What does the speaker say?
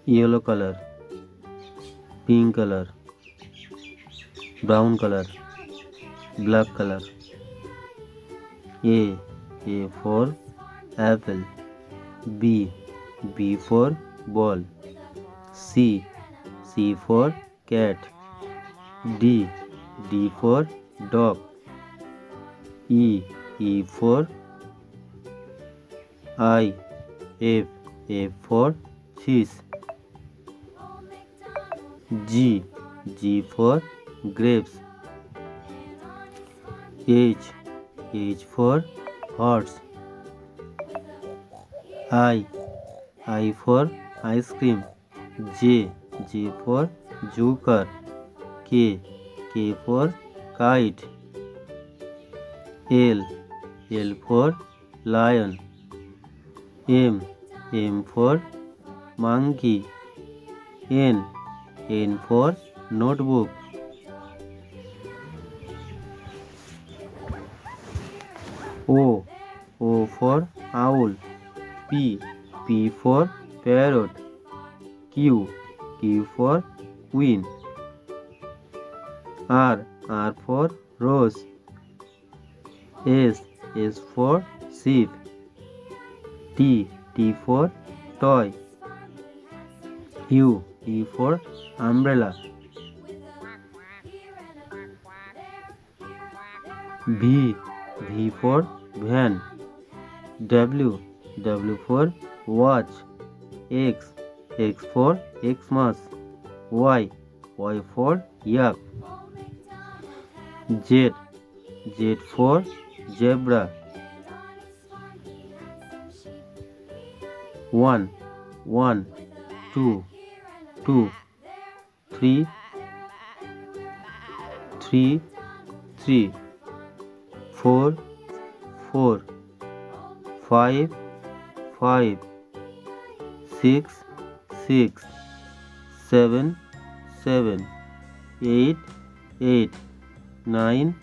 yellow color, pink color, brown color, black color. A for apple. B for ball. C for cat. D for dog. E for eye. F for fish. G for grapes. H for horse. I for ice cream. J for joker. K for kite. L for lion. M for monkey. N for notebook. O for owl. P for parrot. Q for queen. R for rose. S for sheep. T for toy. U for umbrella. V for van. W for watch. X for Xmas. Y for yak. Z for zebra. 1 2 3 4 5 6 7 8 9